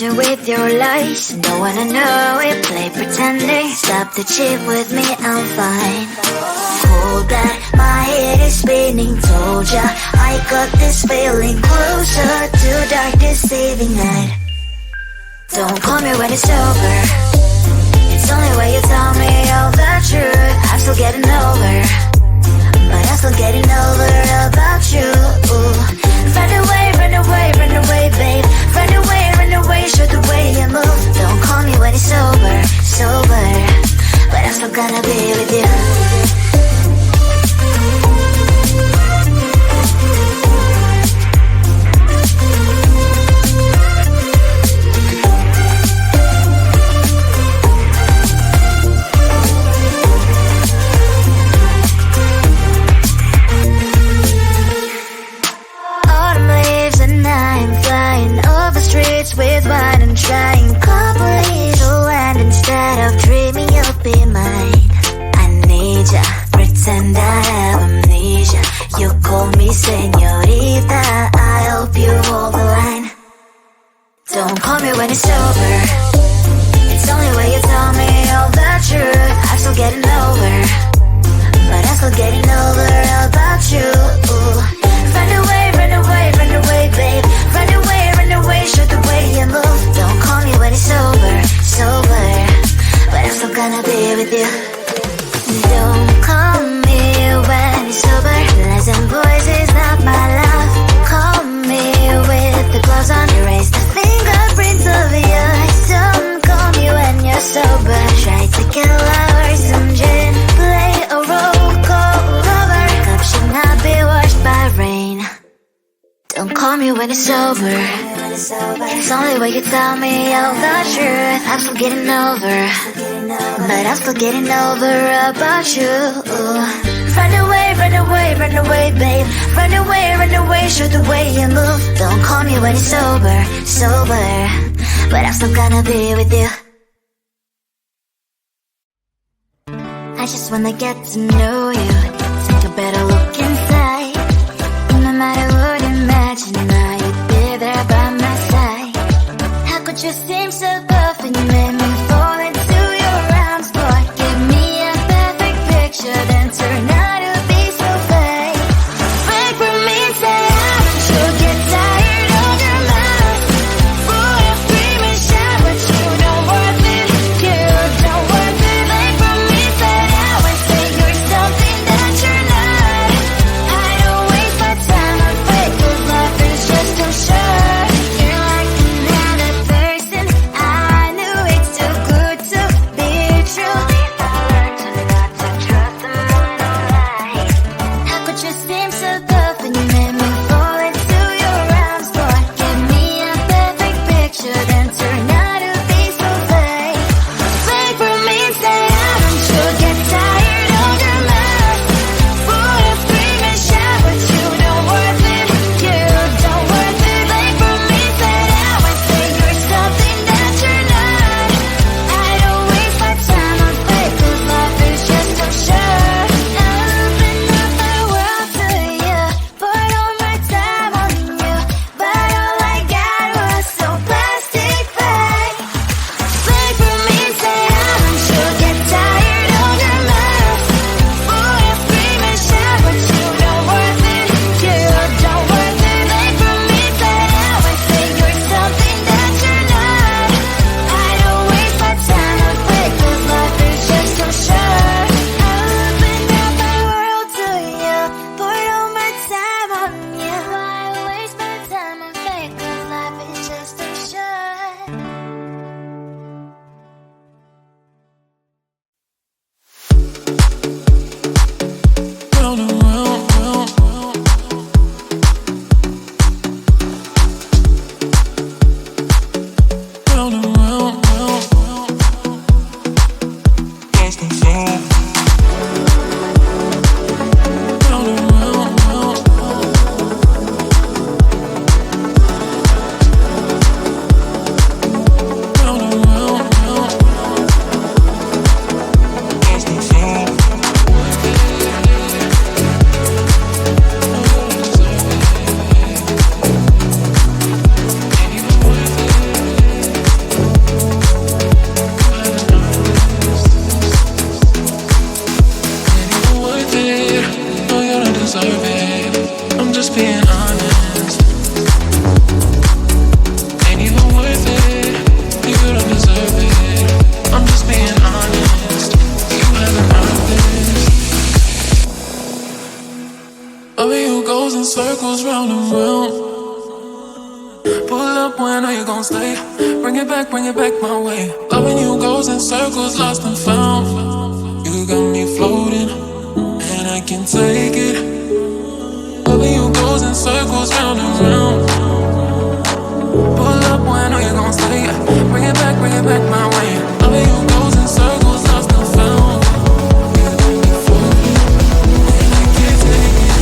illusion with your lies. Don't wanna know it, play pretending. Stop the cheat with me, I'm fine. Hold that, my head is spinning. Told ya, I got this feeling. Closer to dark deceiving night. Don't call me when it's over. It's only when you tell me all the truth. I'm still getting over, but I'm still getting over about you. Run away, run away, run away, babe. Run away, show the way you move. Don't call me when it's over, sober, but I'm still gonna be with you. Streets with wine and trying complete to land instead of dreaming you'll be mine. I need ya, pretend I have amnesia. You call me señorita, I hope you hold the line. Don't call me when it's over. It's only when you tell me all the truth. I'm still getting over, but I'm still getting over about you. Run away, run away, run away, babe. Run away, show the way you move. Don't call me when it's over, sober, but I'm still gonna be with you. Don't call me when it's over. Lies and voices, not my love. Call me with the gloves on. Erase the fingerprints of your eyes. Don't call me when you're sober. Try to kill hours, some gin. Play a roll call lover. Cup should not be washed by rain. Don't call me when it's over. It's only when you tell me all the truth. I'm still getting over, but I'm still getting over about you. Run away, run away, run away, babe. Run away, show the way you move. Don't call me when it's over, sober, but I'm still gonna be with you. I just wanna get to know you. Take a better look inside. No matter what, imagine now you'd be there by my side. How could you seem so perfect? You made me fall into your arms. Boy, give me a perfect picture, then turn out to be so fake. Break from me and say haven't you get tired of your mouth? Boy, I scream and shout, but you don't worth it. You don't worth it. Break from me, say out and say you're something that you're not. I don't waste my time on fake, 'cause life is just too short. You're like another person. gon' stay. Bring it back my way. Loving you goes in circles, lost and found. You got me floating, and I can't take it. Loving you goes in circles, round and round. Pull up when I know you gon' stay. Bring it back my way. Loving you goes in circles, lost and found. You got me floating, and I can't take it.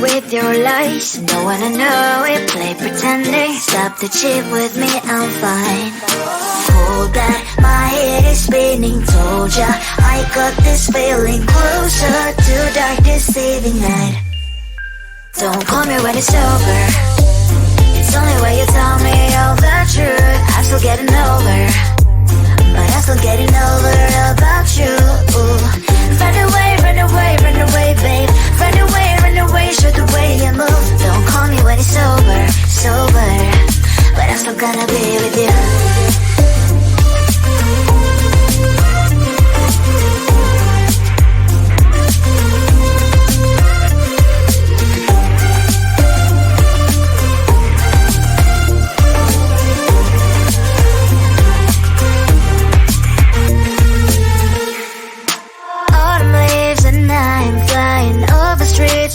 With your lies, don't wanna know it, play pretending. Stop the cheat with me, I'm fine. Hold that, my head is spinning. Told ya, I got this feeling closer to dark deceiving night. Don't call me when it's over. It's only when you tell me all the truth. I'm still getting over, but I'm still getting over about you. Run away, run away, run away, babe. Run away, run away, show the way you move. Don't call me when it's sober, sober, but I'm still gonna be with you.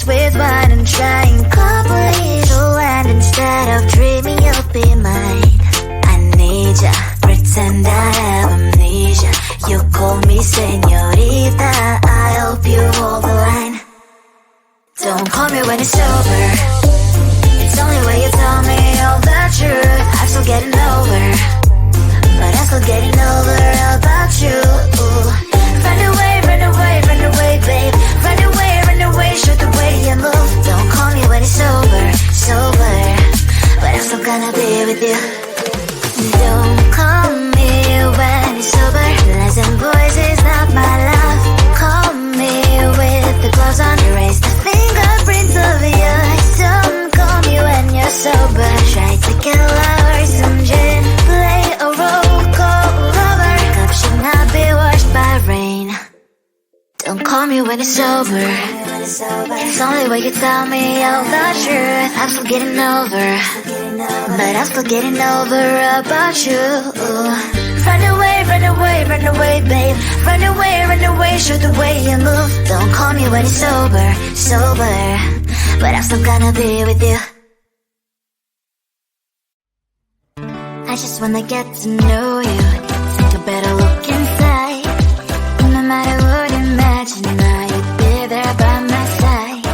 With wine and trying complete to land instead of dreaming you'll be mine. I need ya, pretend I have amnesia. You call me señorita, I hope you hold the line. Don't call me when it's over. It's only when you tell me all the truth. I'm still getting over, but I'm still getting over about you. Run away, run away, run away, babe. Run away, show the way you move. Don't call me when it's sober, sober, but I'm still gonna be with you. Don't call me when it's sober. Lies and boys is not my love. Call me with the gloves on. Erase the fingerprints of your eyes. Don't call me when you're sober. Try to get lower, some gin. Play a role, call lover. Cup should not be washed by rain. Don't call me when it's sober. It's only when you tell me all the truth. I'm still getting over, but I'm still getting over about you. Run away, run away, run away, babe. Run away, show the way you move. Don't call me when it's sober, sober, but I'm still gonna be with you. I just wanna get to know you, take a better look inside. No matter what, imagine now you'd be there by my side.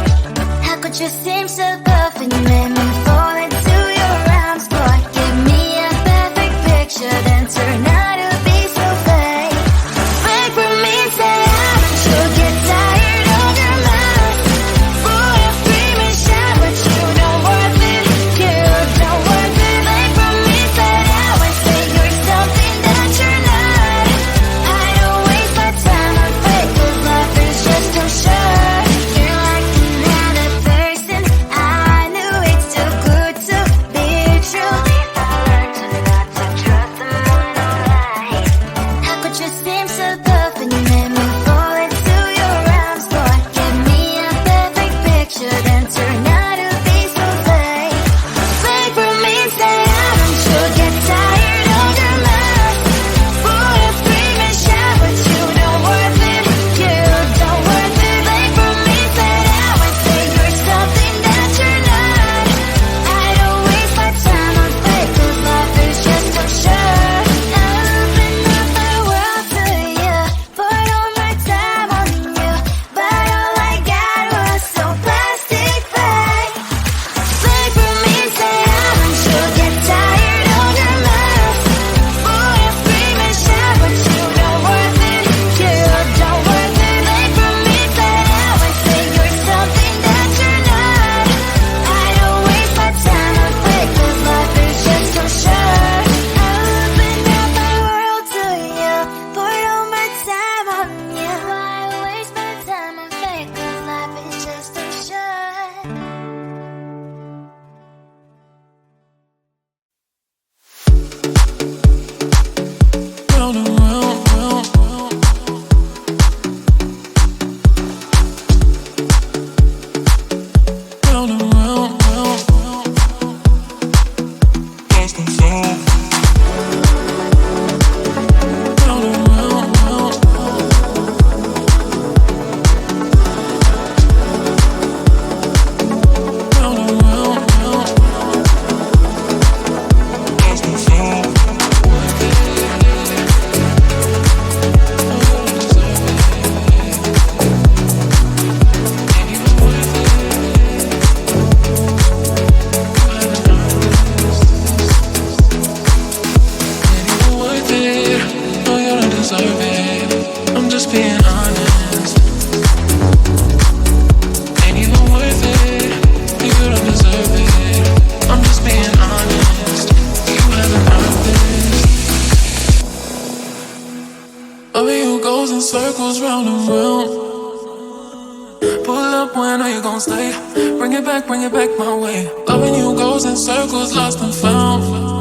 How could you seem so tough and you made me fall into your arms? Boy, give me a perfect picture, then turn out to be so fake. Break from me, say I'm sure get tired of your mouth. Boy, I scream and shout, but you Round and round, round. Round and round, round. Lost and found. Deserve it. I'm just being honest. Ain't even worth it. You don't deserve it. I'm just being honest. You haven't earned this. Loving you goes in circles round and round. Pull up, when are you gon' stay? Bring it back my way. Loving you goes in circles, lost and found.